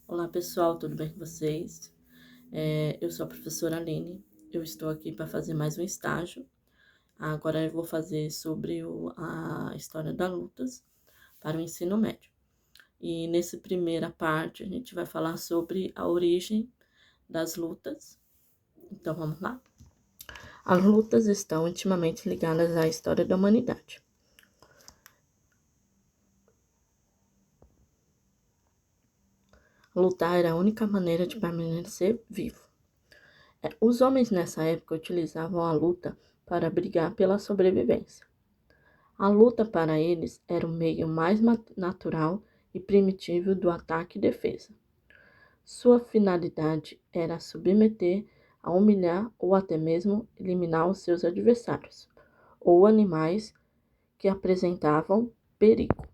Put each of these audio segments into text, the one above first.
Olá pessoal, tudo bem com vocês? Eu sou a professora Aline, eu estou aqui para fazer mais um estágio. Agora eu vou fazer sobre a história das lutas para o ensino médio. E nessa primeira parte a gente vai falar sobre a origem das lutas. Então vamos lá? As lutas estão intimamente ligadas à história da humanidade. Lutar era a única maneira de permanecer vivo. Os homens nessa época utilizavam a luta para brigar pela sobrevivência. A luta para eles era o meio mais natural e primitivo do ataque e defesa. Sua finalidade era submeter, a humilhar ou até mesmo eliminar os seus adversários, ou animais que apresentavam perigo.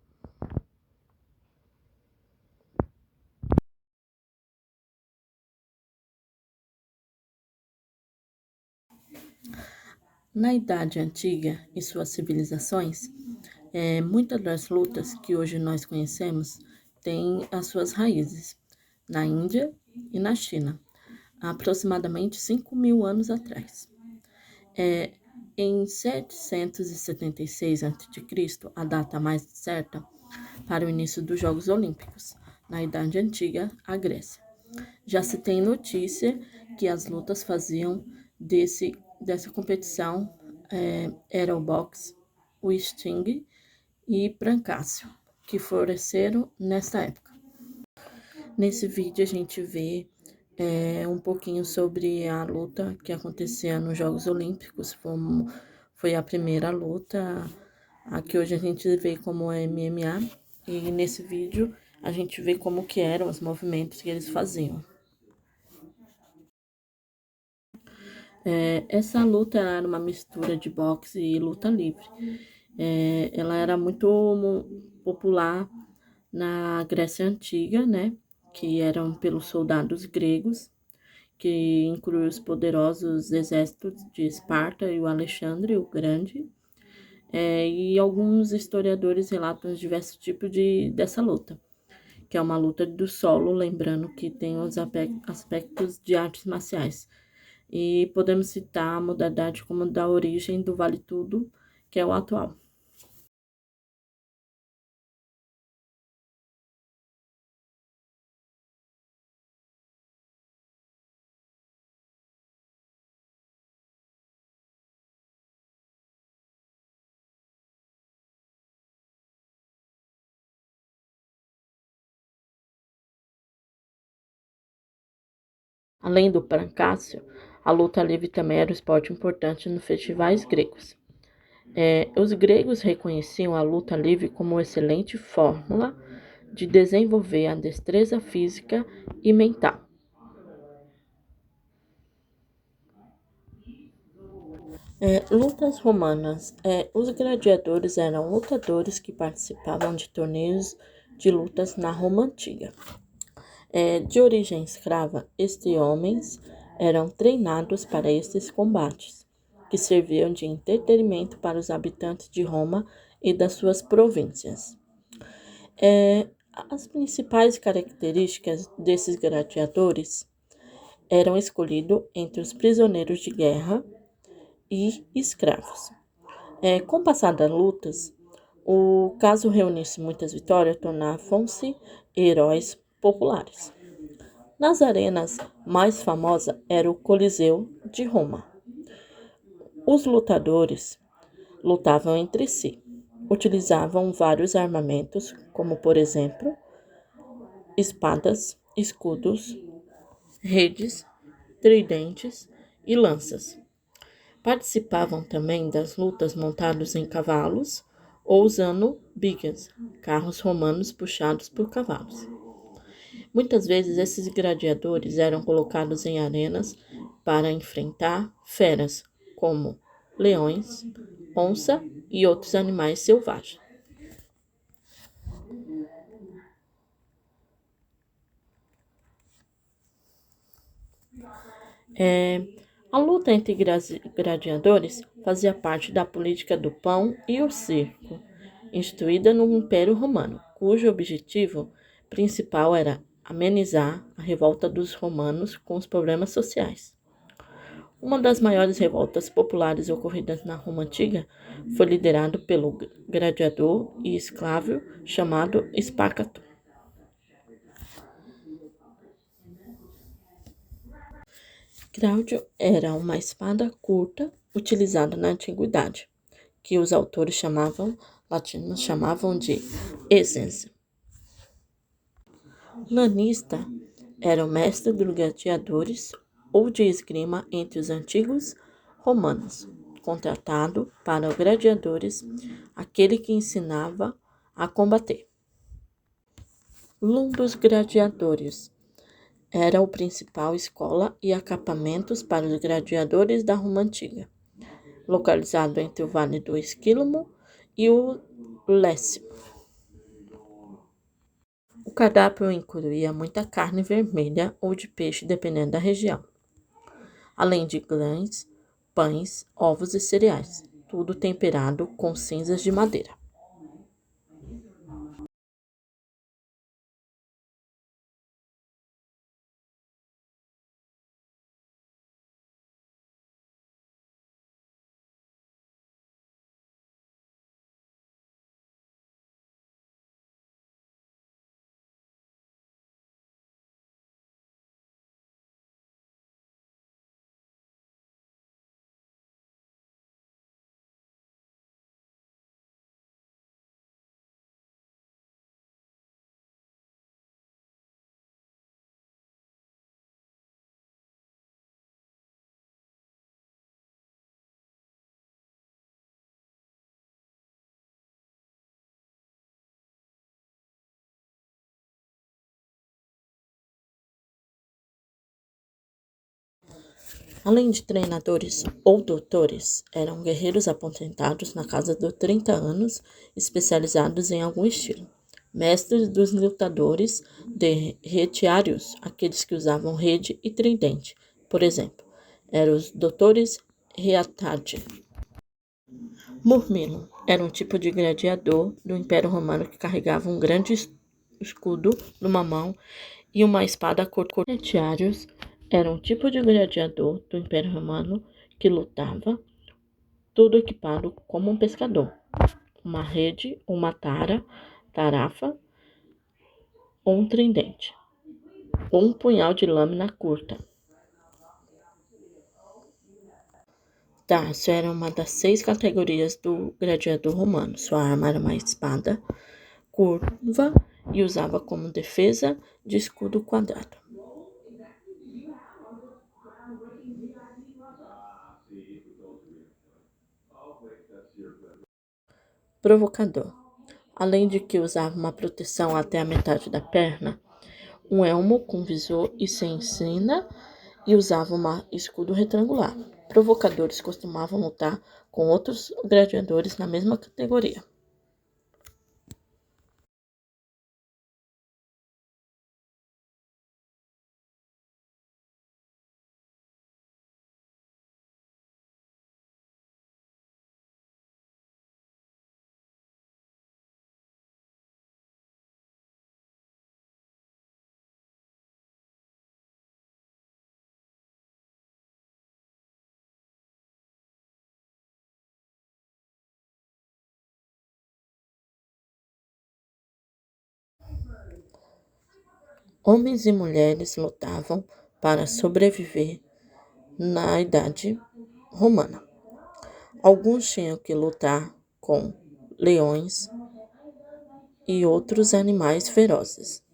Na Idade Antiga e suas civilizações, muitas das lutas que hoje nós conhecemos têm as suas raízes na Índia e na China, há aproximadamente 5.000 anos atrás. Em 776 a.C., a data mais certa para o início dos Jogos Olímpicos, na Idade Antiga, a Grécia. Já se tem notícia que as lutas faziam dessa competição era o boxe, o sting e brancácio, que floresceram nessa época. Nesse vídeo a gente vê um pouquinho sobre a luta que acontecia nos Jogos Olímpicos. Foi a primeira luta, a que hoje a gente vê como MMA, e nesse vídeo a gente vê como que eram os movimentos que eles faziam. Essa luta era uma mistura de boxe e luta livre. Ela era muito popular na Grécia Antiga, né? Que eram pelos soldados gregos, que inclui os poderosos exércitos de Esparta e o Alexandre o Grande. E alguns historiadores relatam diversos tipos dessa luta, que é uma luta do solo, lembrando que tem os aspectos de artes marciais. E podemos citar a modalidade como da origem do Vale Tudo, que é o atual. Além do brancácio, a luta livre também era um esporte importante nos festivais gregos. Os gregos reconheciam a luta livre como uma excelente fórmula de desenvolver a destreza física e mental. Lutas romanas. Os gladiadores eram lutadores que participavam de torneios de lutas na Roma Antiga. De origem escrava, estes homens eram treinados para estes combates, que serviam de entretenimento para os habitantes de Roma e das suas províncias. As principais características desses gladiadores eram escolhidos entre os prisioneiros de guerra e escravos. Com o passar das lutas, o caso reunisse muitas vitórias, tornavam-se heróis populares. Nas arenas mais famosa era o Coliseu de Roma. Os lutadores lutavam entre si, utilizavam vários armamentos, como por exemplo espadas, escudos, redes, tridentes e lanças. Participavam também das lutas montados em cavalos ou usando bigas, carros romanos puxados por cavalos. Muitas vezes esses gladiadores eram colocados em arenas para enfrentar feras, como leões, onça e outros animais selvagens. É, a luta entre gladiadores fazia parte da política do pão e o circo, instituída no Império Romano, cujo objetivo principal era amenizar a revolta dos romanos com os problemas sociais. Uma das maiores revoltas populares ocorridas na Roma antiga foi liderado pelo gladiador e escravo chamado Espartaco. Cláudio era uma espada curta utilizada na antiguidade, que os autores latinos chamavam de essência. Lanista era o mestre dos gladiadores ou de esgrima entre os antigos romanos, contratado para gladiadores, aquele que ensinava a combater. Um dos gladiadores era a principal escola e acampamentos para os gladiadores da Roma Antiga, localizado entre o Vale do Esquilmo e o Lécio. O cardápio incluía muita carne vermelha ou de peixe, dependendo da região, além de grãos, pães, ovos e cereais, tudo temperado com cinzas de madeira. Além de treinadores ou doutores, eram guerreiros aposentados na casa dos 30 anos, especializados em algum estilo. Mestres dos lutadores de retiários, aqueles que usavam rede e tridente, por exemplo, eram os doutores reatade. Murmillo era um tipo de gladiador do Império Romano que carregava um grande escudo numa mão e uma espada curta. Retiários era um tipo de gladiador do Império Romano que lutava, todo equipado como um pescador, uma rede, uma tarafa ou um tridente, ou um punhal de lâmina curta. Tarso era uma das 6 categorias do gladiador romano. Sua arma era uma espada curva e usava como defesa de escudo quadrado. Provocador. Além de que usava uma proteção até a metade da perna, um elmo com visor e sem sina e usava um escudo retangular. Provocadores costumavam lutar com outros gladiadores na mesma categoria. Homens e mulheres lutavam para sobreviver na Idade Romana. Alguns tinham que lutar com leões e outros animais ferozes.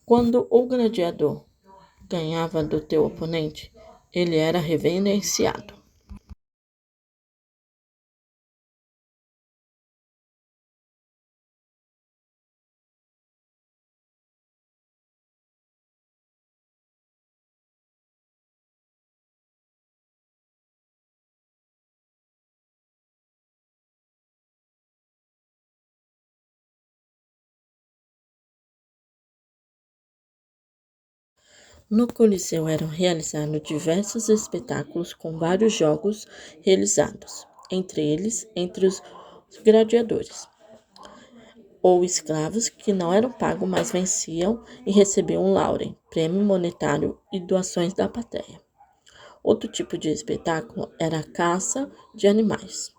Quando o gladiador ganhava do teu oponente, ele era reverenciado. No Coliseu eram realizados diversos espetáculos com vários jogos realizados, entre os gladiadores ou escravos que não eram pagos, mas venciam e recebiam um laurem, prêmio monetário e doações da plateia. Outro tipo de espetáculo era a caça de animais,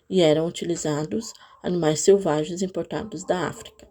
e eram utilizados animais selvagens importados da África.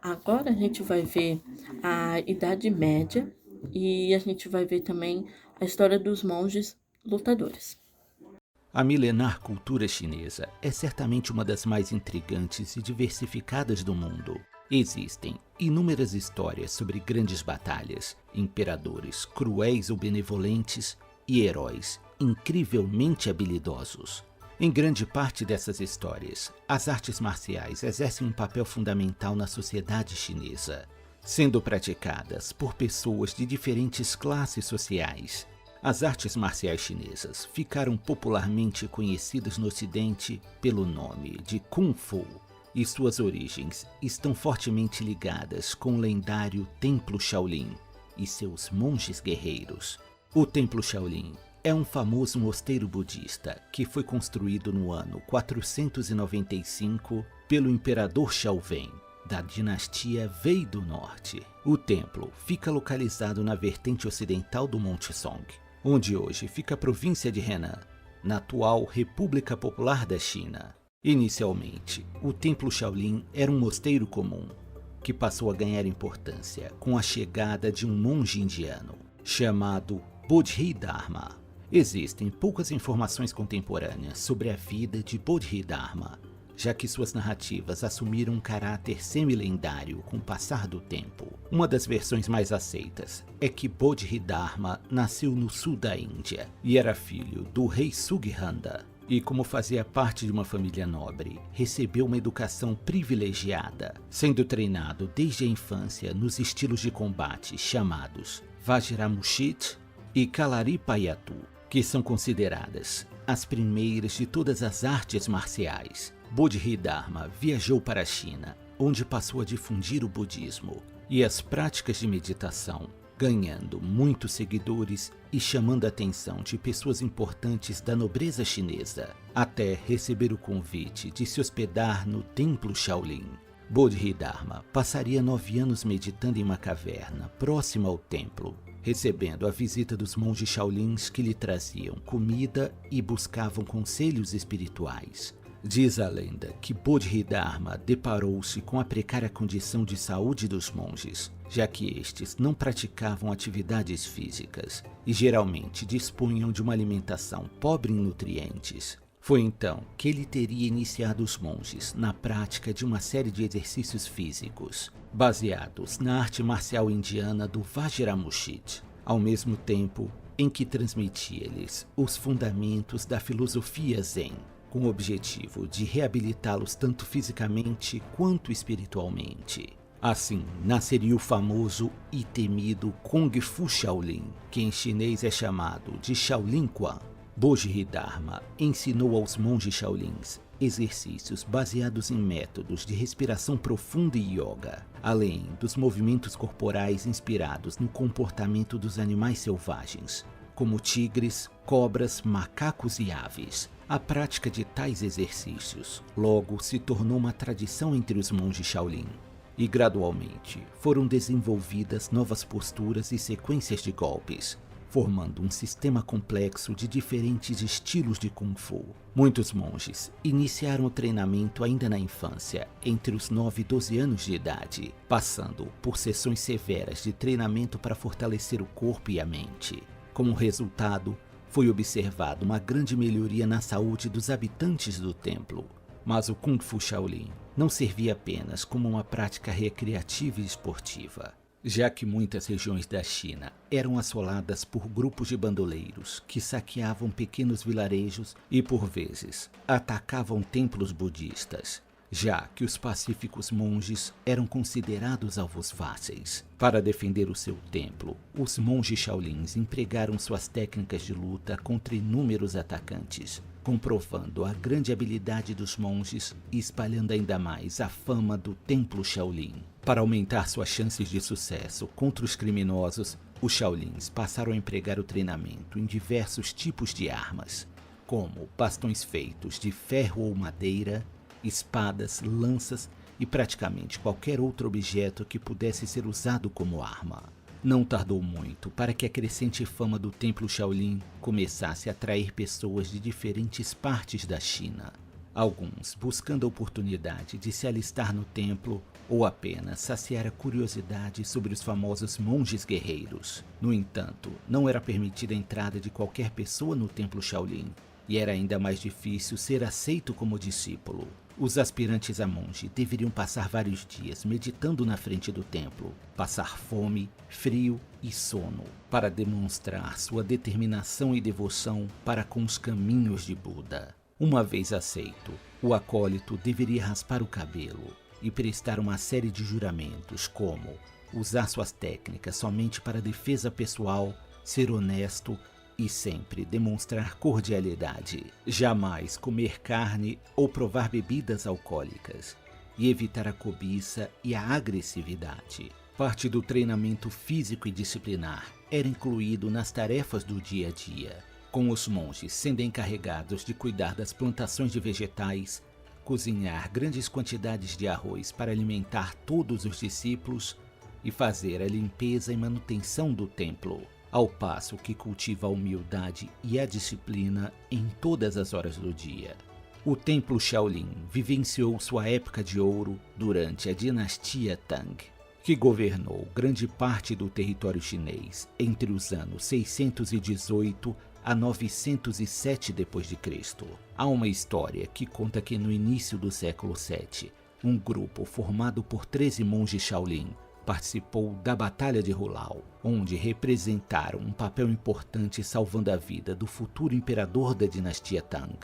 Agora a gente vai ver a Idade Média e a gente vai ver também a história dos monges lutadores. A milenar cultura chinesa é certamente uma das mais intrigantes e diversificadas do mundo. Existem inúmeras histórias sobre grandes batalhas, imperadores cruéis ou benevolentes e heróis incrivelmente habilidosos. Em grande parte dessas histórias, as artes marciais exercem um papel fundamental na sociedade chinesa, sendo praticadas por pessoas de diferentes classes sociais. As artes marciais chinesas ficaram popularmente conhecidas no Ocidente pelo nome de Kung Fu, e suas origens estão fortemente ligadas com o lendário Templo Shaolin e seus monges guerreiros. O Templo Shaolin é um famoso mosteiro budista que foi construído no ano 495 pelo imperador Xiaowen, da dinastia Wei do Norte. O templo fica localizado na vertente ocidental do Monte Song, onde hoje fica a província de Henan, na atual República Popular da China. Inicialmente, o Templo Shaolin era um mosteiro comum, que passou a ganhar importância com a chegada de um monge indiano, chamado Bodhidharma. Existem poucas informações contemporâneas sobre a vida de Bodhidharma, já que suas narrativas assumiram um caráter semi-lendário com o passar do tempo. Uma das versões mais aceitas é que Bodhidharma nasceu no sul da Índia e era filho do rei Sughanda, e como fazia parte de uma família nobre, recebeu uma educação privilegiada, sendo treinado desde a infância nos estilos de combate chamados Vajramushit e Kalaripayattu, que são consideradas as primeiras de todas as artes marciais. Bodhidharma viajou para a China, onde passou a difundir o budismo e as práticas de meditação, ganhando muitos seguidores e chamando a atenção de pessoas importantes da nobreza chinesa, até receber o convite de se hospedar no Templo Shaolin. Bodhidharma passaria 9 anos meditando em uma caverna próxima ao templo, recebendo a visita dos monges Shaolins que lhe traziam comida e buscavam conselhos espirituais. Diz a lenda que Bodhidharma deparou-se com a precária condição de saúde dos monges, já que estes não praticavam atividades físicas e geralmente dispunham de uma alimentação pobre em nutrientes. Foi então que ele teria iniciado os monges na prática de uma série de exercícios físicos, baseados na arte marcial indiana do Vajramushit, ao mesmo tempo em que transmitia-lhes os fundamentos da filosofia Zen, com o objetivo de reabilitá-los tanto fisicamente quanto espiritualmente. Assim, nasceria o famoso e temido Kung Fu Shaolin, que em chinês é chamado de Shaolin Quan. Bodhidharma ensinou aos monges Shaolins exercícios baseados em métodos de respiração profunda e yoga, além dos movimentos corporais inspirados no comportamento dos animais selvagens, como tigres, cobras, macacos e aves. A prática de tais exercícios logo se tornou uma tradição entre os monges Shaolin, e gradualmente foram desenvolvidas novas posturas e sequências de golpes, formando um sistema complexo de diferentes estilos de Kung Fu. Muitos monges iniciaram o treinamento ainda na infância, entre os 9 e 12 anos de idade, passando por sessões severas de treinamento para fortalecer o corpo e a mente. Como resultado, foi observada uma grande melhoria na saúde dos habitantes do templo. Mas o Kung Fu Shaolin não servia apenas como uma prática recreativa e esportiva, já que muitas regiões da China eram assoladas por grupos de bandoleiros que saqueavam pequenos vilarejos e, por vezes, atacavam templos budistas, já que os pacíficos monges eram considerados alvos fáceis. Para defender o seu templo, os monges Shaolins empregaram suas técnicas de luta contra inúmeros atacantes, comprovando a grande habilidade dos monges e espalhando ainda mais a fama do Templo Shaolin. Para aumentar suas chances de sucesso contra os criminosos, os Shaolins passaram a empregar o treinamento em diversos tipos de armas, como bastões feitos de ferro ou madeira, espadas, lanças e praticamente qualquer outro objeto que pudesse ser usado como arma. Não tardou muito para que a crescente fama do Templo Shaolin começasse a atrair pessoas de diferentes partes da China, alguns buscando a oportunidade de se alistar no templo ou apenas saciar a curiosidade sobre os famosos monges guerreiros. No entanto, não era permitida a entrada de qualquer pessoa no Templo Shaolin, e era ainda mais difícil ser aceito como discípulo. Os aspirantes a monge deveriam passar vários dias meditando na frente do templo, passar fome, frio e sono, para demonstrar sua determinação e devoção para com os caminhos de Buda. Uma vez aceito, o acólito deveria raspar o cabelo e prestar uma série de juramentos como usar suas técnicas somente para defesa pessoal, ser honesto, e sempre demonstrar cordialidade, jamais comer carne ou provar bebidas alcoólicas, e evitar a cobiça e a agressividade. Parte do treinamento físico e disciplinar era incluído nas tarefas do dia a dia, com os monges sendo encarregados de cuidar das plantações de vegetais, cozinhar grandes quantidades de arroz para alimentar todos os discípulos e fazer a limpeza e manutenção do templo, ao passo que cultiva a humildade e a disciplina em todas as horas do dia. O templo Shaolin vivenciou sua época de ouro durante a dinastia Tang, que governou grande parte do território chinês entre os anos 618 a 907 d.C. Há uma história que conta que no início do século VII, um grupo formado por 13 monges Shaolin participou da Batalha de Hulao, onde representaram um papel importante salvando a vida do futuro imperador da dinastia Tang.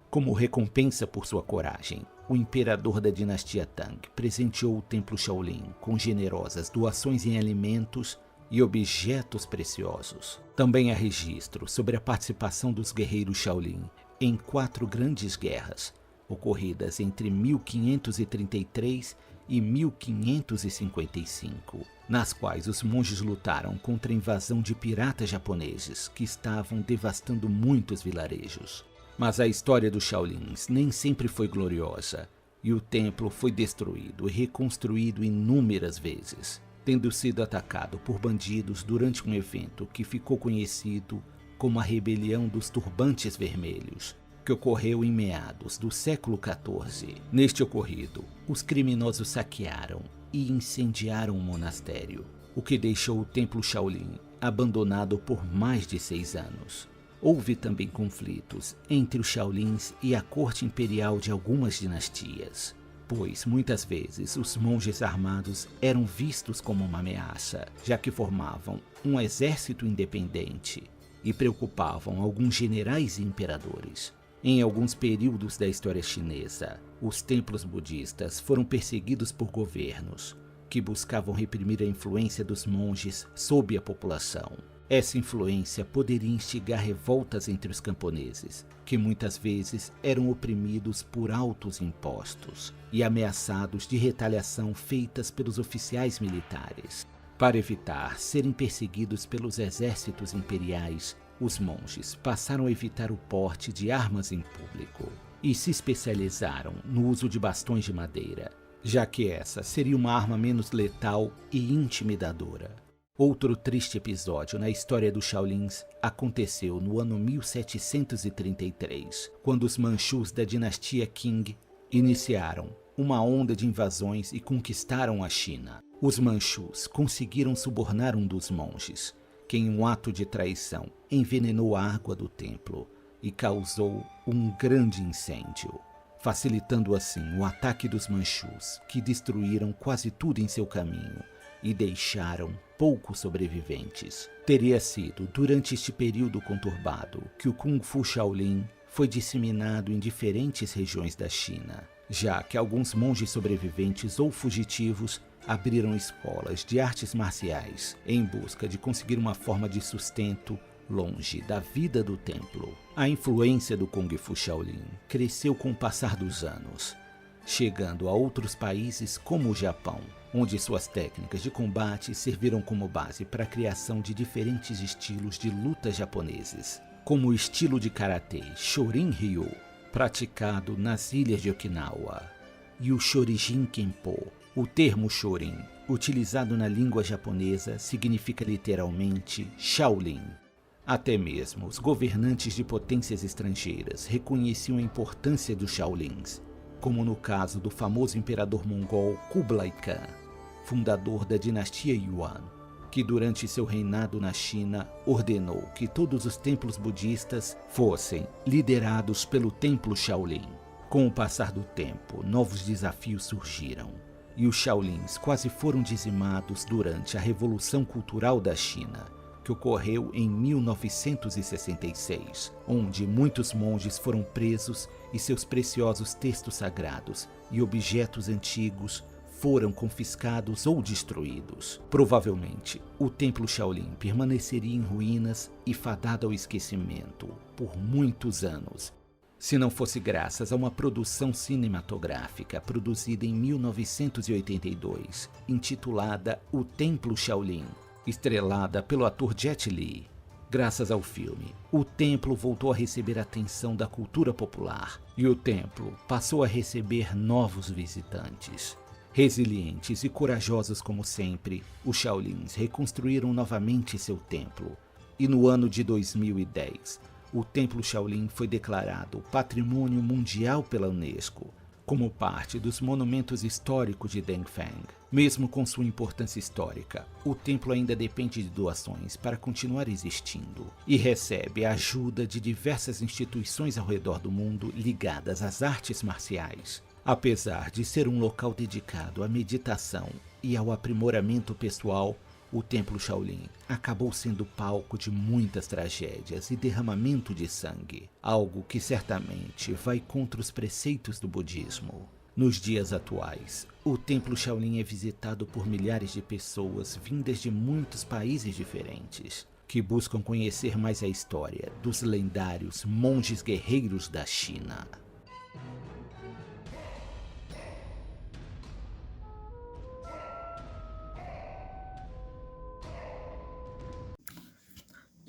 Como recompensa por sua coragem, o imperador da dinastia Tang presenteou o templo Shaolin com generosas doações em alimentos e objetos preciosos. Também há registro sobre a participação dos guerreiros Shaolin em 4 grandes guerras, ocorridas entre 1533 e 1555, nas quais os monges lutaram contra a invasão de piratas japoneses que estavam devastando muitos vilarejos. Mas a história dos Shaolins nem sempre foi gloriosa, e o templo foi destruído e reconstruído inúmeras vezes, tendo sido atacado por bandidos durante um evento que ficou conhecido como a Rebelião dos Turbantes Vermelhos, que ocorreu em meados do século XIV. Neste ocorrido, os criminosos saquearam e incendiaram o monastério, o que deixou o templo Shaolin abandonado por mais de 6 anos. Houve também conflitos entre os Shaolins e a corte imperial de algumas dinastias, pois muitas vezes os monges armados eram vistos como uma ameaça, já que formavam um exército independente e preocupavam alguns generais e imperadores. Em alguns períodos da história chinesa, os templos budistas foram perseguidos por governos que buscavam reprimir a influência dos monges sobre a população. Essa influência poderia instigar revoltas entre os camponeses, que muitas vezes eram oprimidos por altos impostos e ameaçados de retaliação feitas pelos oficiais militares. Para evitar serem perseguidos pelos exércitos imperiais, os monges passaram a evitar o porte de armas em público e se especializaram no uso de bastões de madeira, já que essa seria uma arma menos letal e intimidadora. Outro triste episódio na história dos Shaolins aconteceu no ano 1733, quando os Manchus da dinastia Qing iniciaram uma onda de invasões e conquistaram a China. Os Manchus conseguiram subornar um dos monges, que em um ato de traição envenenou a água do templo e causou um grande incêndio, facilitando assim o ataque dos Manchus, que destruíram quase tudo em seu caminho e deixaram poucos sobreviventes. Teria sido durante este período conturbado que o Kung Fu Shaolin foi disseminado em diferentes regiões da China, já que alguns monges sobreviventes ou fugitivos abriram escolas de artes marciais em busca de conseguir uma forma de sustento longe da vida do templo. A influência do Kung Fu Shaolin cresceu com o passar dos anos, chegando a outros países como o Japão, onde suas técnicas de combate serviram como base para a criação de diferentes estilos de luta japoneses, como o estilo de karatê Shorin-ryu, praticado nas ilhas de Okinawa, e o Shorijin Kenpo. O termo Shorin, utilizado na língua japonesa, significa literalmente Shaolin. Até mesmo os governantes de potências estrangeiras reconheciam a importância dos Shaolins, como no caso do famoso imperador mongol Kublai Khan, fundador da dinastia Yuan, que durante seu reinado na China ordenou que todos os templos budistas fossem liderados pelo templo Shaolin. Com o passar do tempo, novos desafios surgiram, e os Shaolins quase foram dizimados durante a Revolução Cultural da China, que ocorreu em 1966, onde muitos monges foram presos e seus preciosos textos sagrados e objetos antigos foram confiscados ou destruídos. Provavelmente, o Templo Shaolin permaneceria em ruínas e fadado ao esquecimento por muitos anos, se não fosse graças a uma produção cinematográfica produzida em 1982, intitulada O Templo Shaolin, estrelada pelo ator Jet Li. Graças ao filme, o templo voltou a receber a atenção da cultura popular e o templo passou a receber novos visitantes. Resilientes e corajosos como sempre, os Shaolins reconstruíram novamente seu templo e no ano de 2010, o Templo Shaolin foi declarado Patrimônio Mundial pela Unesco, como parte dos monumentos históricos de Dengfeng. Mesmo com sua importância histórica, o templo ainda depende de doações para continuar existindo e recebe a ajuda de diversas instituições ao redor do mundo ligadas às artes marciais. Apesar de ser um local dedicado à meditação e ao aprimoramento pessoal, o Templo Shaolin acabou sendo palco de muitas tragédias e derramamento de sangue, algo que certamente vai contra os preceitos do budismo. Nos dias atuais, o Templo Shaolin é visitado por milhares de pessoas vindas de muitos países diferentes, que buscam conhecer mais a história dos lendários monges guerreiros da China.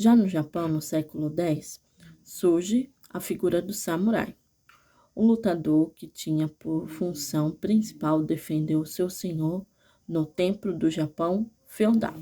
Já no Japão, no século X, surge a figura do samurai, um lutador que tinha por função principal defender o seu senhor no templo do Japão feudal.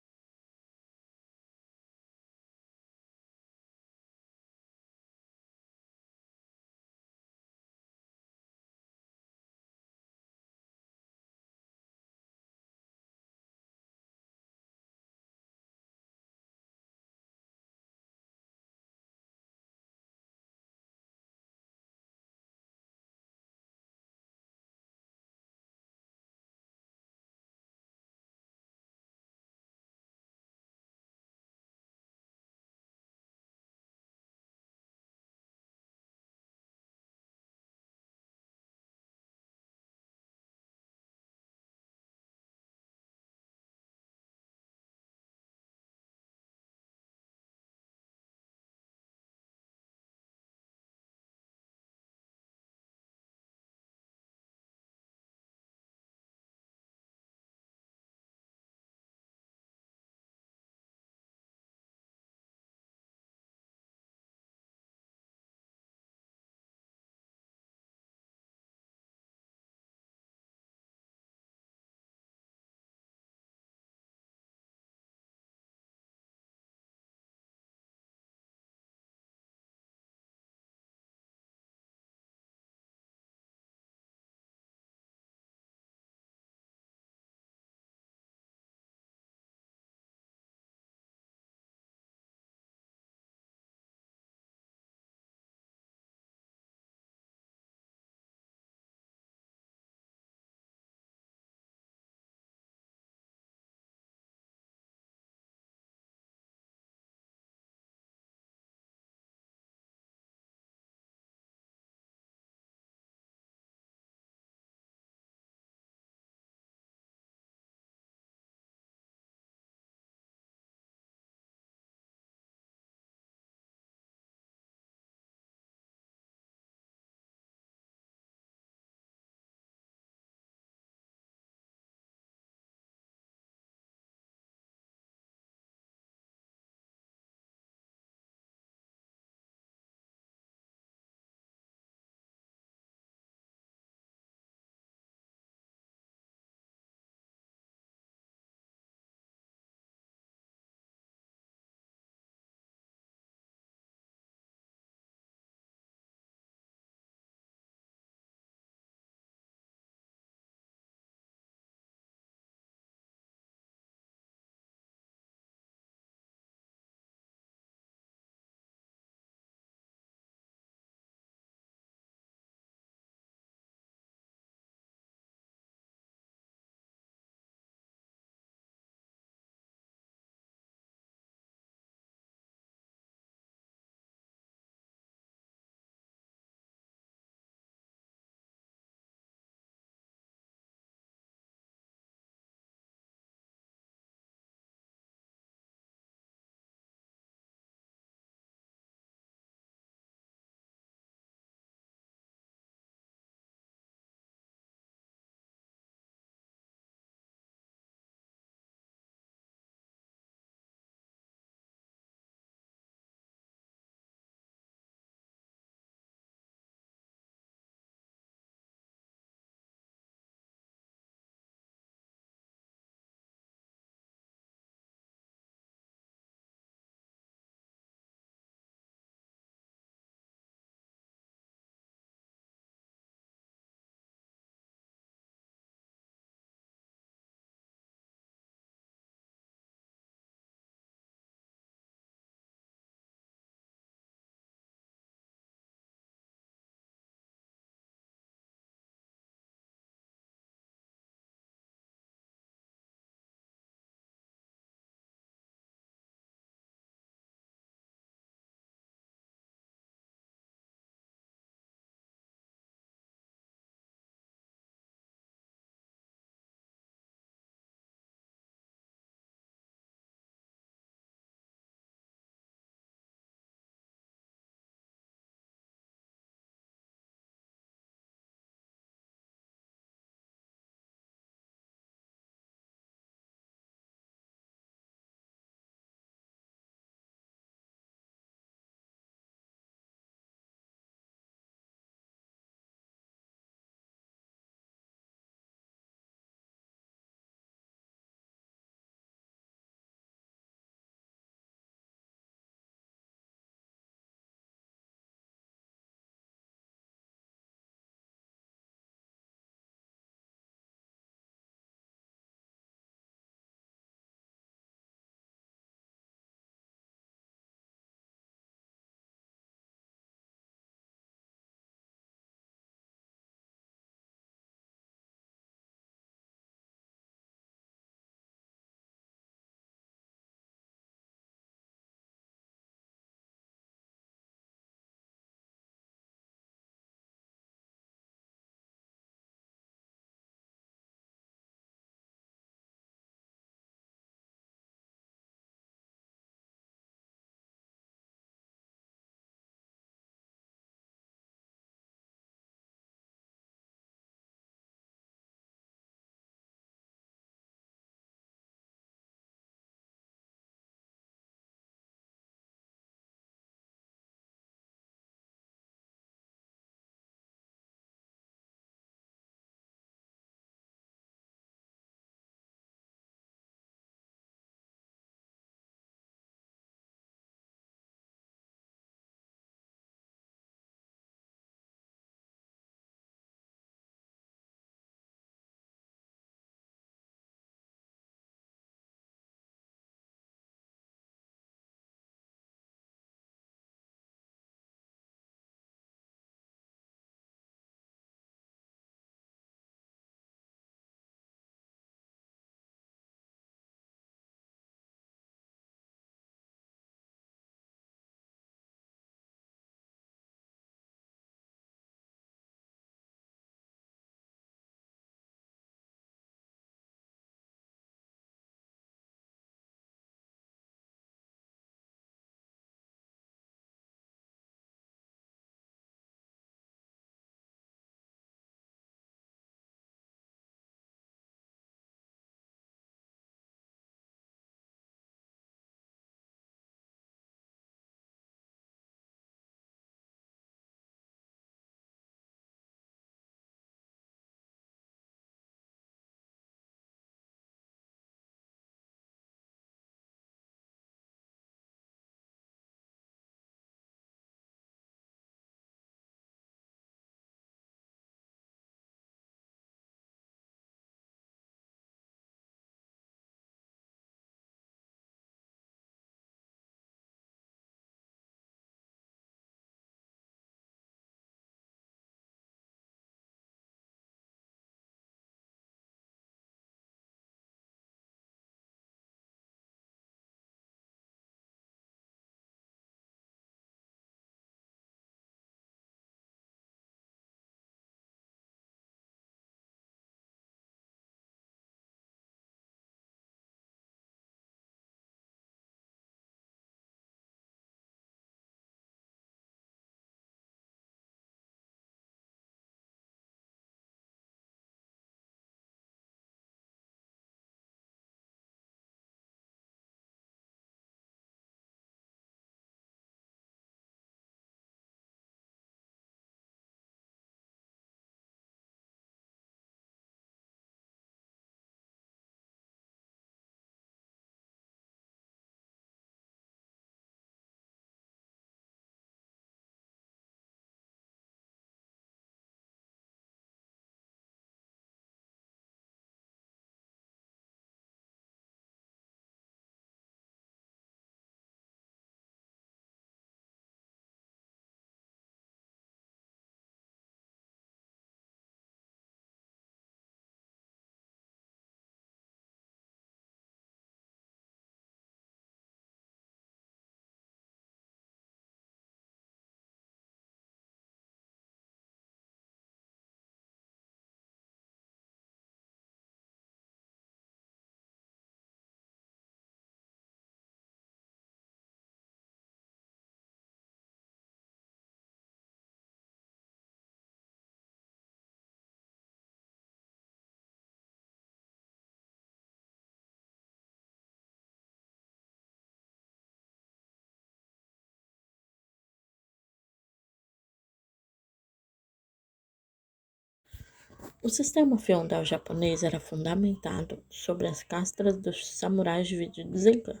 O sistema feudal japonês era fundamentado sobre as castas dos samurais divididos em clãs.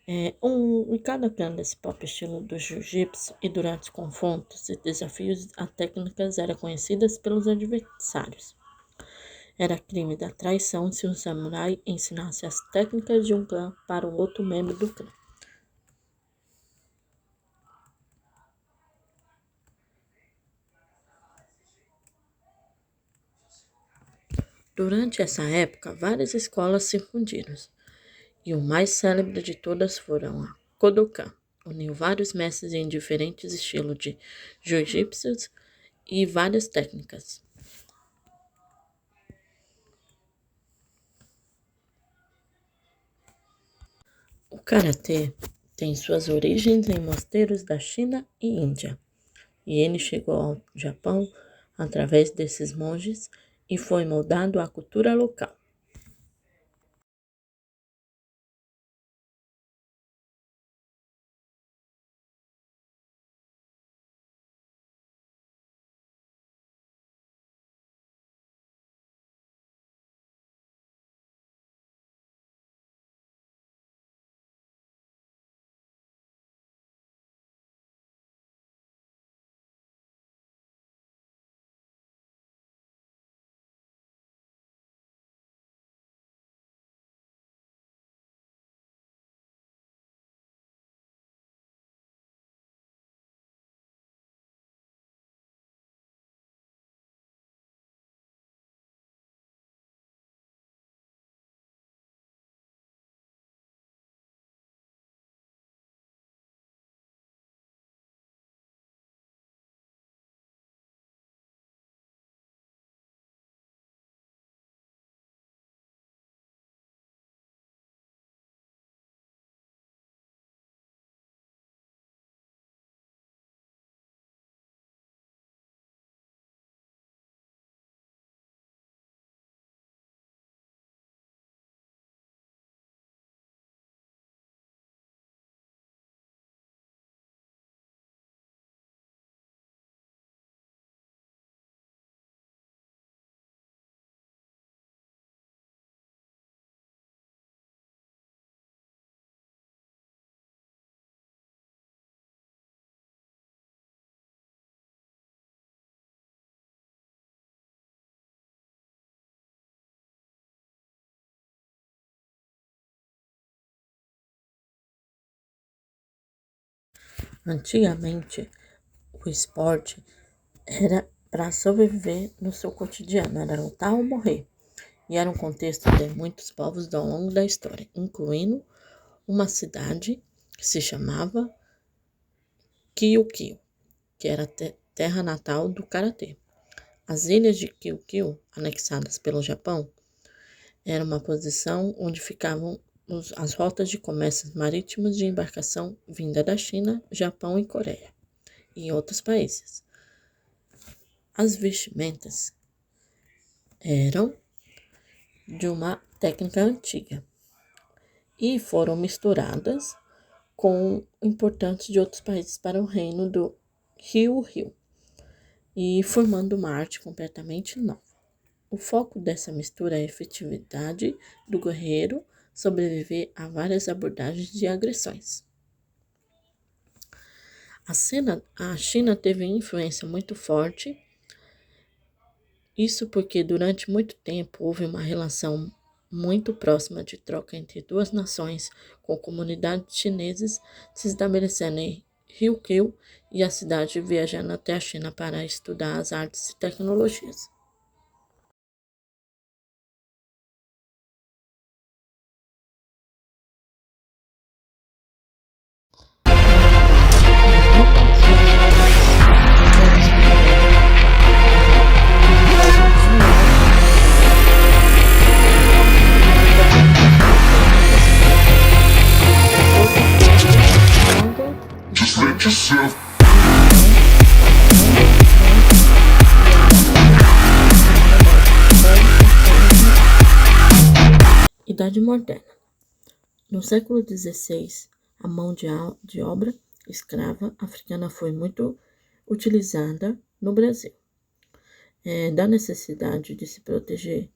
Em cada clã desse próprio estilo do jiu-jitsu, e durante os confrontos e desafios, as técnicas eram conhecidas pelos adversários. Era crime da traição se um samurai ensinasse as técnicas de um clã para o outro membro do clã. Durante essa época, várias escolas se fundiram, e o mais célebre de todas foram a Kodokan. Uniu vários mestres em diferentes estilos de jiu-jitsu e várias técnicas. O karatê tem suas origens em mosteiros da China e Índia, e ele chegou ao Japão através desses monges e foi moldado à cultura local. Antigamente, o esporte era para sobreviver no seu cotidiano, era lutar ou morrer. E era um contexto de muitos povos ao longo da história, incluindo uma cidade que se chamava Kyukyu, que era a terra natal do karatê. As ilhas de Kyukyu, anexadas pelo Japão, era uma posição onde ficavam as rotas de comércios marítimos de embarcação vinda da China, Japão e Coreia, e outros países. As vestimentas eram de uma técnica antiga e foram misturadas com importantes de outros países para o reino do Rio, e formando uma arte completamente nova. O foco dessa mistura é a efetividade do guerreiro sobreviver a várias abordagens de agressões. A China teve influência muito forte, isso porque durante muito tempo houve uma relação muito próxima de troca entre duas nações, com comunidades chinesas se estabelecendo em Ryukyu e a cidade viajando até a China para estudar as artes e tecnologias. Just let yourself. Idade Moderna. No século XVI, a mão de obra escrava africana foi muito utilizada no Brasil. da necessidade de se proteger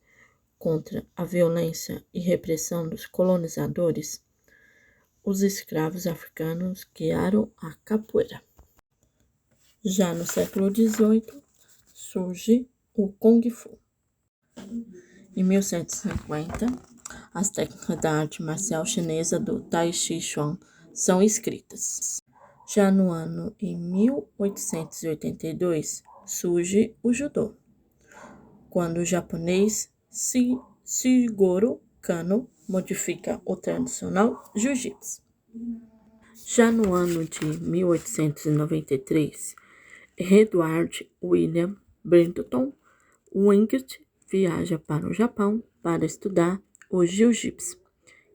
contra a violência e repressão dos colonizadores, os escravos africanos criaram a capoeira. Já no século XVIII, surge o Kung Fu. Em 1150, as técnicas da arte marcial chinesa do Tai Chi Chuan são escritas. Já no ano em 1882, surge o Judô, quando o japonês Shigeru Kano modifica o tradicional Jiu-Jitsu. Já no ano de 1893, Edward William Brenton Wingate viaja para o Japão para estudar o Jiu-Jitsu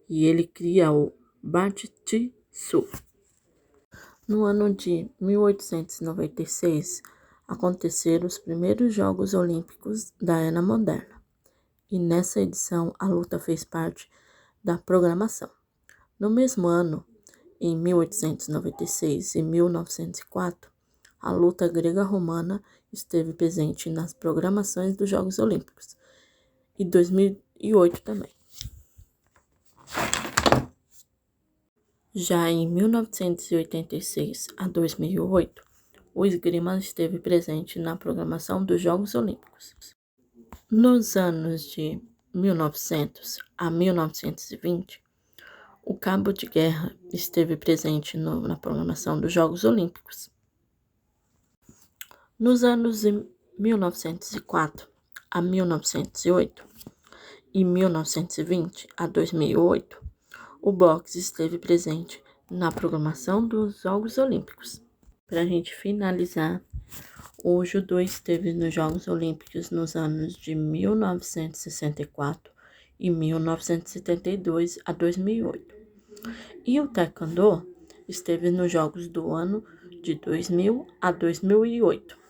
e ele cria o Batitsu. No ano de 1896, aconteceram os primeiros Jogos Olímpicos da Era Moderna, e nessa edição a luta fez parte da programação. No mesmo ano, em 1896 e 1904, a luta grega-romana esteve presente nas programações dos Jogos Olímpicos, e 2008 também. Já em 1986 a 2008, o esgrima esteve presente na programação dos Jogos Olímpicos. Nos anos de 1900 a 1920, o cabo de guerra esteve presente na programação dos Jogos Olímpicos. Nos anos de 1904 a 1908 e 1920 a 2008, o boxe esteve presente na programação dos Jogos Olímpicos. Para a gente finalizar, o judô esteve nos Jogos Olímpicos nos anos de 1964 e 1972 a 2008. E o taekwondo esteve nos Jogos do ano de 2000 a 2008.